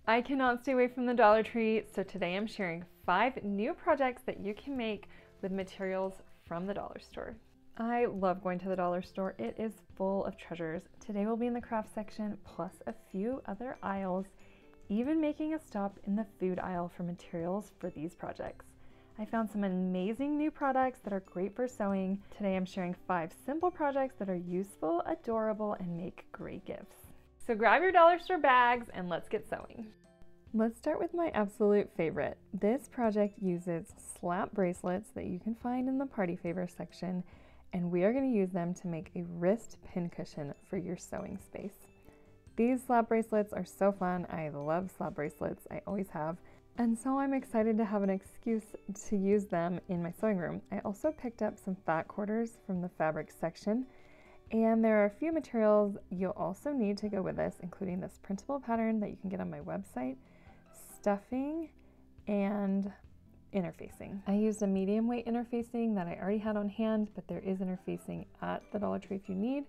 I cannot stay away from the Dollar Tree, so today I'm sharing 5 new projects that you can make with materials from the dollar store. I love going to the dollar store. It is full of treasures. Today we'll be in the craft section, plus a few other aisles, even making a stop in the food aisle for materials for these projects. I found some amazing new products that are great for sewing. Today I'm sharing 5 simple projects that are useful, adorable, and make great gifts. So grab your dollar store bags and let's get sewing. Let's start with my absolute favorite. This project uses slap bracelets that you can find in the party favor section, and we are going to use them to make a wrist pincushion for your sewing space. These slap bracelets are so fun. I love slap bracelets. I always have. And so I'm excited to have an excuse to use them in my sewing room. I also picked up some fat quarters from the fabric section. And there are a few materials you'll also need to go with this, including this printable pattern that you can get on my website, stuffing, and interfacing. I used a medium weight interfacing that I already had on hand, but there is interfacing at the Dollar Tree if you need.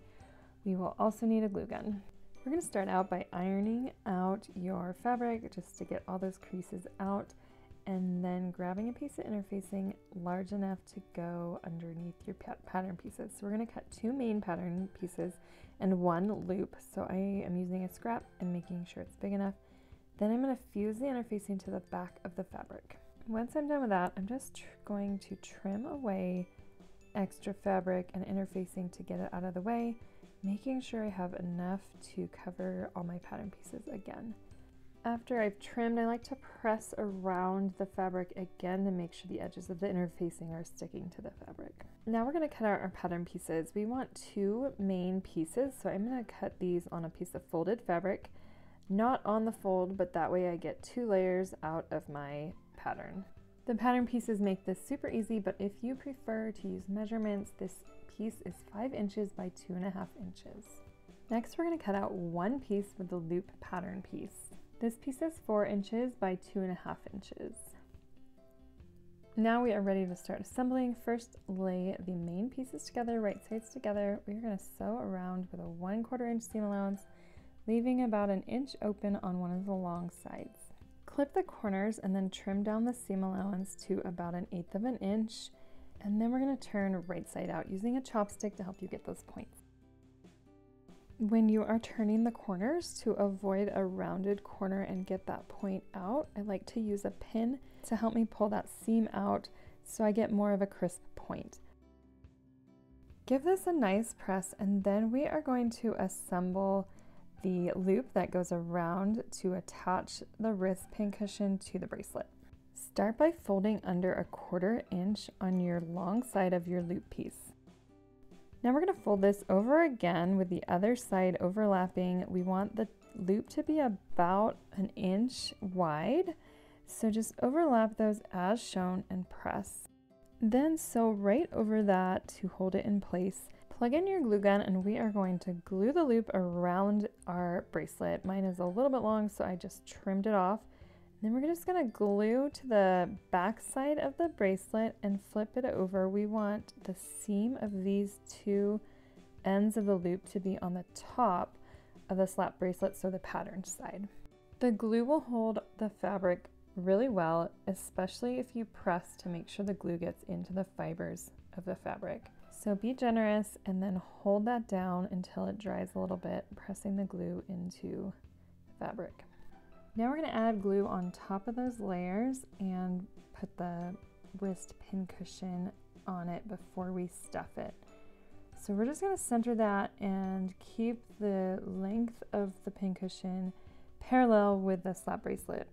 We will also need a glue gun. We're going to start out by ironing out your fabric just to get all those creases out, and then grabbing a piece of interfacing large enough to go underneath your pattern pieces. So we're going to cut 2 main pattern pieces and 1 loop. So I am using a scrap and making sure it's big enough. Then I'm going to fuse the interfacing to the back of the fabric. Once I'm done with that, I'm just going to trim away extra fabric and interfacing to get it out of the way, making sure I have enough to cover all my pattern pieces again. After I've trimmed, I like to press around the fabric again to make sure the edges of the interfacing are sticking to the fabric. Now we're going to cut out our pattern pieces. We want 2 main pieces, so I'm going to cut these on a piece of folded fabric, not on the fold, but that way I get 2 layers out of my pattern. The pattern pieces make this super easy, but if you prefer to use measurements, this piece is 5 inches by 2.5 inches. Next, we're going to cut out 1 piece with the loop pattern piece. This piece is 4 inches by 2.5 inches. Now we are ready to start assembling. First, lay the main pieces together, right sides together. We are going to sew around with a 1/4 inch seam allowance, leaving about 1 inch open on one of the long sides. Clip the corners and then trim down the seam allowance to about 1/8 of an inch. And then we're going to turn right side out using a chopstick to help you get those points. When you are turning the corners, to avoid a rounded corner and get that point out, I like to use a pin to help me pull that seam out so I get more of a crisp point. Give this a nice press, and then we are going to assemble the loop that goes around to attach the wrist pincushion to the bracelet. Start by folding under 1/4 inch on your long side of your loop piece. Now we're going to fold this over again with the other side overlapping. We want the loop to be about 1 inch wide, so just overlap those as shown and press. Then sew right over that to hold it in place. Plug in your glue gun and we are going to glue the loop around our bracelet. Mine is a little bit long, so I just trimmed it off. Then we're just going to glue to the back side of the bracelet and flip it over. We want the seam of these 2 ends of the loop to be on the top of the slap bracelet, so the pattern side. The glue will hold the fabric really well, especially if you press to make sure the glue gets into the fibers of the fabric. So be generous and then hold that down until it dries a little bit, pressing the glue into the fabric. Now we're going to add glue on top of those layers and put the wrist pincushion on it before we stuff it. So we're just going to center that and keep the length of the pincushion parallel with the slap bracelet.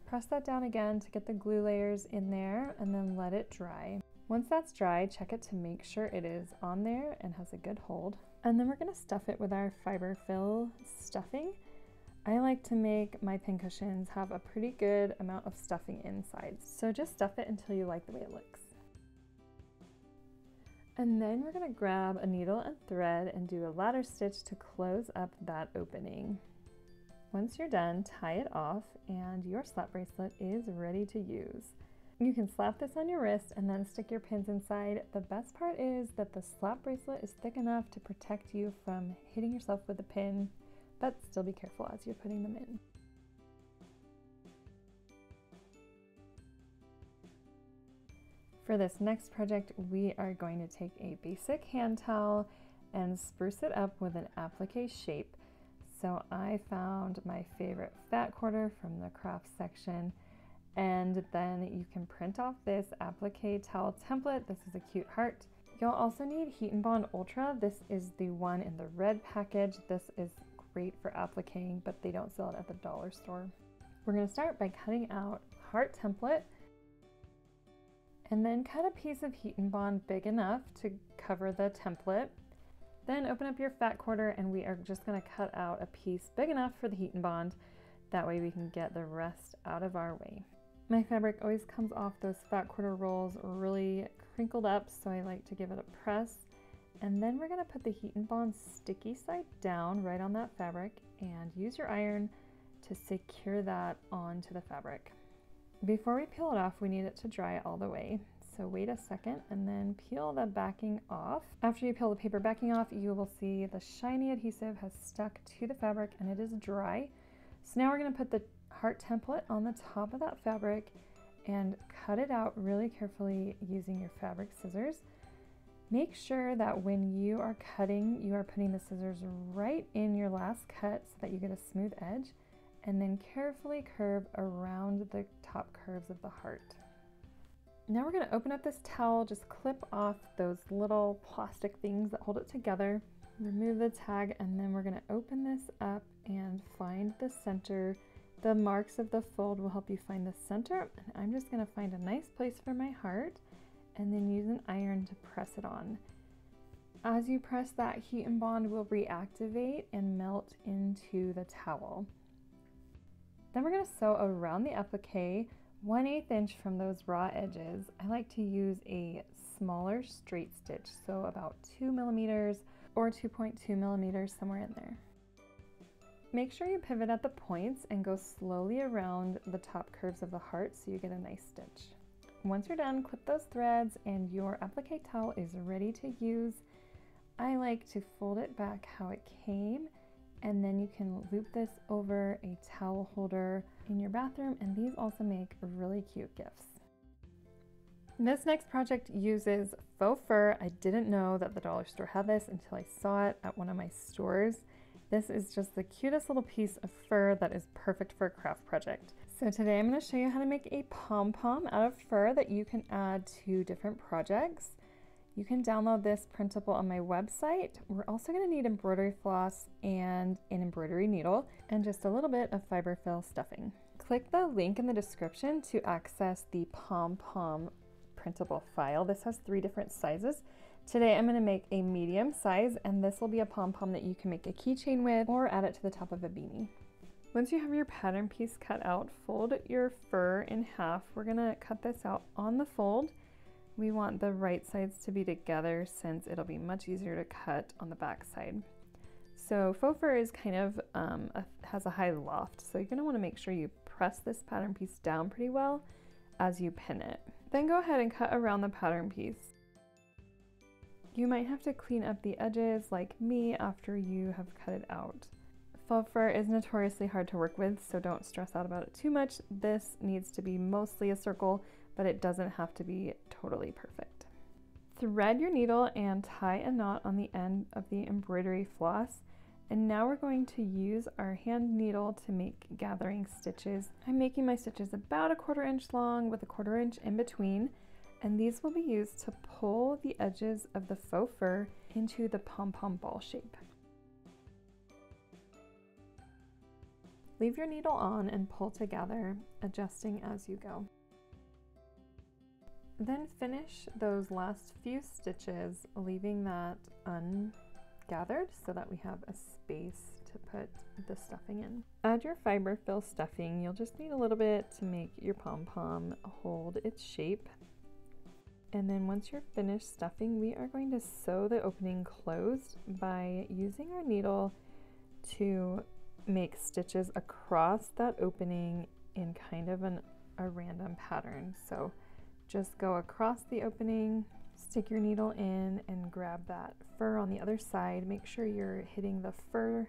Press that down again to get the glue layers in there and then let it dry. Once that's dry, check it to make sure it is on there and has a good hold. And then we're going to stuff it with our fiber fill stuffing. I like to make my pincushions have a pretty good amount of stuffing inside, so just stuff it until you like the way it looks. And then we're going to grab a needle and thread and do a ladder stitch to close up that opening. Once you're done, tie it off and your slap bracelet is ready to use. You can slap this on your wrist and then stick your pins inside. The best part is that the slap bracelet is thick enough to protect you from hitting yourself with a pin, but still be careful as you're putting them in. For this next project, we are going to take a basic hand towel and spruce it up with an applique shape. So I found my favorite fat quarter from the craft section, and then you can print off this applique towel template. This is a cute heart. You'll also need Heat and Bond Ultra. This is the one in the red package. This is great for appliquing, but they don't sell it at the dollar store. We're going to start by cutting out heart template, and then cut a piece of Heat and Bond big enough to cover the template. Then open up your fat quarter, and we are just going to cut out a piece big enough for the Heat and Bond. That way we can get the rest out of our way. My fabric always comes off those fat quarter rolls really crinkled up, so I like to give it a press. And then we're going to put the Heat and Bond sticky side down right on that fabric and use your iron to secure that onto the fabric. Before we peel it off, we need it to dry all the way. So wait a second and then peel the backing off. After you peel the paper backing off, you will see the shiny adhesive has stuck to the fabric and it is dry. So now we're going to put the heart template on the top of that fabric and cut it out really carefully using your fabric scissors. Make sure that when you are cutting, you are putting the scissors right in your last cut so that you get a smooth edge, and then carefully curve around the top curves of the heart. Now we're going to open up this towel, just clip off those little plastic things that hold it together, remove the tag, and then we're going to open this up and find the center. The marks of the fold will help you find the center, and I'm just going to find a nice place for my heart and then use an iron to press it on. As you press, that Heat and Bond will reactivate and melt into the towel. Then we're going to sew around the applique 1/8 inch from those raw edges. I like to use a smaller straight stitch, so about 2 millimeters or 2.2 millimeters, somewhere in there. Make sure you pivot at the points and go slowly around the top curves of the heart so you get a nice stitch. Once you're done, clip those threads and your applique towel is ready to use. I like to fold it back how it came, and then you can loop this over a towel holder in your bathroom, and these also make really cute gifts. This next project uses faux fur. I didn't know that the dollar store had this until I saw it at one of my stores. This is just the cutest little piece of fur that is perfect for a craft project. So today I'm going to show you how to make a pom-pom out of fur that you can add to different projects. You can download this printable on my website. We're also going to need embroidery floss and an embroidery needle and just a little bit of fiberfill stuffing. Click the link in the description to access the pom-pom printable file. This has 3 different sizes. Today I'm going to make a medium size, and this will be a pom-pom that you can make a keychain with or add it to the top of a beanie. Once you have your pattern piece cut out, fold your fur in half. We're going to cut this out on the fold. We want the right sides to be together since it'll be much easier to cut on the back side. So faux fur is kind of has a high loft, so you're going to want to make sure you press this pattern piece down pretty well as you pin it. Then go ahead and cut around the pattern piece. You might have to clean up the edges like me after you have cut it out. Faux fur is notoriously hard to work with, so don't stress out about it too much. This needs to be mostly a circle, but it doesn't have to be totally perfect. Thread your needle and tie a knot on the end of the embroidery floss. And now we're going to use our hand needle to make gathering stitches. I'm making my stitches about 1/4 inch long with 1/4 inch in between, and these will be used to pull the edges of the faux fur into the pom-pom ball shape. Leave your needle on and pull together, adjusting as you go. Then finish those last few stitches, leaving that ungathered so that we have a space to put the stuffing in. Add your fiberfill stuffing. You'll just need a little bit to make your pom-pom hold its shape. And then once you're finished stuffing, we are going to sew the opening closed by using our needle to make stitches across that opening in kind of a random pattern. So just go across the opening, stick your needle in, and grab that fur on the other side. Make sure you're hitting the fur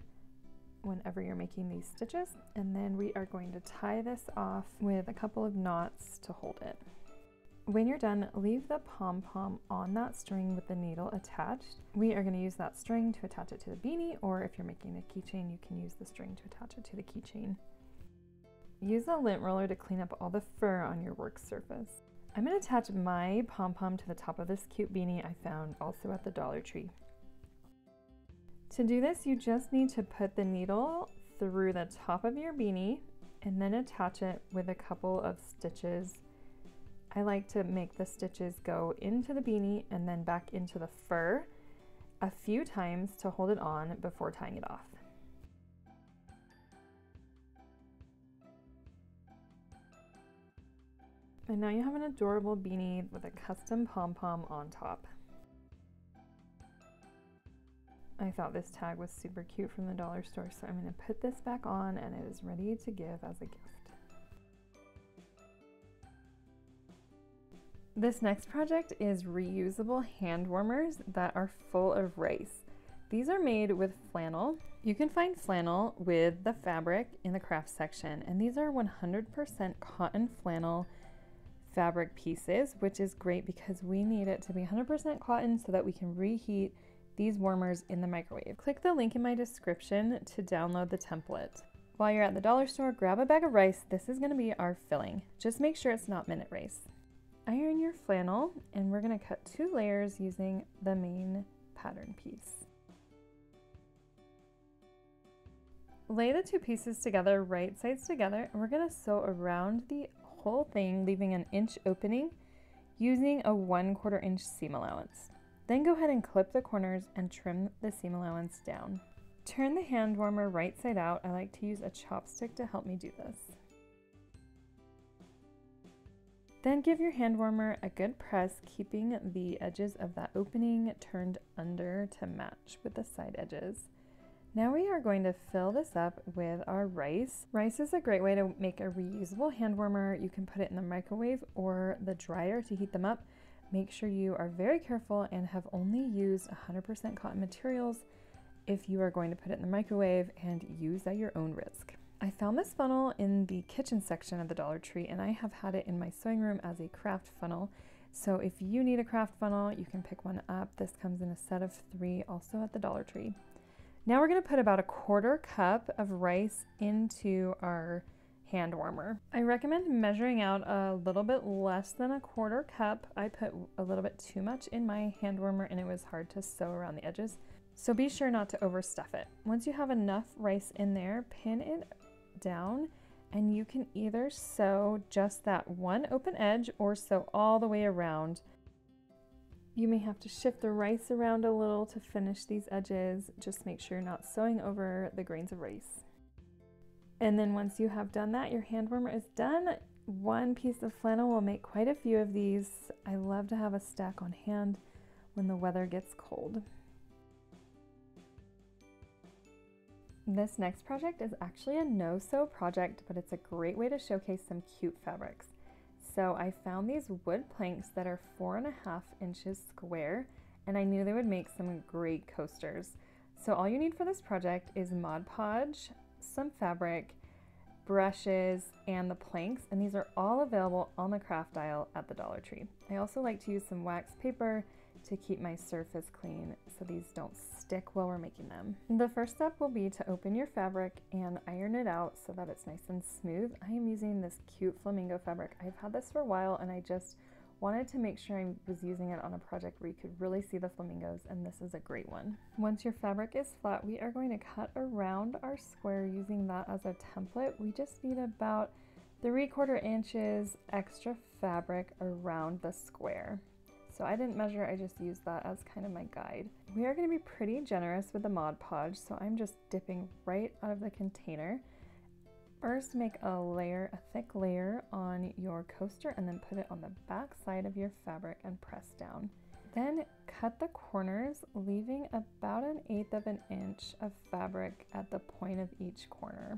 whenever you're making these stitches, and then we are going to tie this off with a couple of knots to hold it. When you're done, leave the pom-pom on that string with the needle attached. We are going to use that string to attach it to the beanie, or if you're making a keychain, you can use the string to attach it to the keychain. Use a lint roller to clean up all the fur on your work surface. I'm going to attach my pom-pom to the top of this cute beanie I found also at the Dollar Tree. To do this, you just need to put the needle through the top of your beanie and then attach it with a couple of stitches. I like to make the stitches go into the beanie and then back into the fur a few times to hold it on before tying it off. And now you have an adorable beanie with a custom pom-pom on top. I thought this tag was super cute from the dollar store, so I'm going to put this back on and it is ready to give as a gift. This next project is reusable hand warmers that are full of rice. These are made with flannel. You can find flannel with the fabric in the craft section, and these are 100% cotton flannel fabric pieces, which is great because we need it to be 100% cotton so that we can reheat these warmers in the microwave. Click the link in my description to download the template. While you're at the dollar store, grab a bag of rice. This is going to be our filling. Just make sure it's not minute rice. Iron your flannel, and we're going to cut 2 layers using the main pattern piece. Lay the 2 pieces together, right sides together, and we're going to sew around the whole thing, leaving an inch opening using a 1/4 inch seam allowance. Then go ahead and clip the corners and trim the seam allowance down. Turn the hand warmer right side out. I like to use a chopstick to help me do this. Then give your hand warmer a good press, keeping the edges of that opening turned under to match with the side edges. Now we are going to fill this up with our rice. Rice is a great way to make a reusable hand warmer. You can put it in the microwave or the dryer to heat them up. Make sure you are very careful and have only used 100% cotton materials if you are going to put it in the microwave, and use at your own risk. I found this funnel in the kitchen section of the Dollar Tree, and I have had it in my sewing room as a craft funnel. So if you need a craft funnel, you can pick one up. This comes in a set of 3, also at the Dollar Tree. Now we're going to put about a 1/4 cup of rice into our hand warmer. I recommend measuring out a little bit less than a 1/4 cup. I put a little bit too much in my hand warmer and it was hard to sew around the edges. So be sure not to overstuff it. Once you have enough rice in there, pin it down, and you can either sew just that one open edge or sew all the way around. You may have to shift the rice around a little to finish these edges. Just make sure you're not sewing over the grains of rice. And then once you have done that, your hand warmer is done. One piece of flannel will make quite a few of these. I love to have a stack on hand when the weather gets cold. This next project is actually a no-sew project, but it's a great way to showcase some cute fabrics. So I found these wood planks that are 4.5 inches square, and I knew they would make some great coasters. So all you need for this project is Mod Podge, some fabric, brushes, and the planks, and these are all available on the craft aisle at the Dollar Tree. I also like to use some wax paper to keep my surface clean so these don't stick while we're making them. The first step will be to open your fabric and iron it out so that it's nice and smooth. I am using this cute flamingo fabric. I've had this for a while and I just wanted to make sure I was using it on a project where you could really see the flamingos, and this is a great one. Once your fabric is flat, we are going to cut around our square using that as a template. We just need about 3/4 inches extra fabric around the square. So I didn't measure, I just used that as kind of my guide. We are going to be pretty generous with the Mod Podge, so I'm just dipping right out of the container. First, make a thick layer on your coaster, and then put it on the back side of your fabric and press down. Then cut the corners, leaving about 1/8 of an inch of fabric at the point of each corner.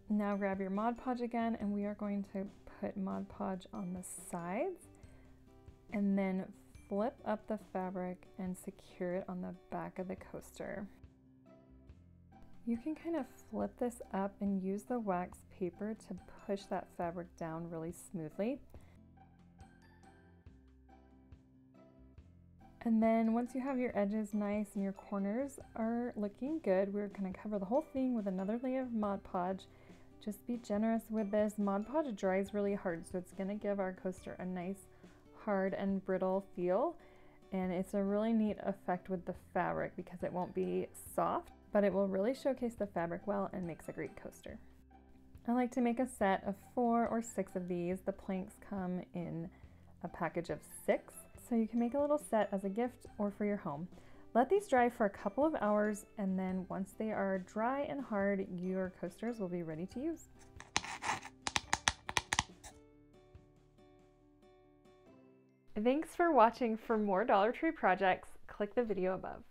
Now grab your Mod Podge again, and we are going to put Mod Podge on the sides, and then flip up the fabric and secure it on the back of the coaster. You can kind of flip this up and use the wax paper to push that fabric down really smoothly. And then once you have your edges nice and your corners are looking good, we're going to cover the whole thing with another layer of Mod Podge. Just be generous with this. Mod Podge dries really hard, so it's going to give our coaster a nice hard and brittle feel. And it's a really neat effect with the fabric because it won't be soft, but it will really showcase the fabric well and makes a great coaster. I like to make a set of 4 or 6 of these. The planks come in a package of 6, so you can make a little set as a gift or for your home. Let these dry for a couple of hours, and then once they are dry and hard, your coasters will be ready to use. Thanks for watching. For more Dollar Tree projects, click the video above.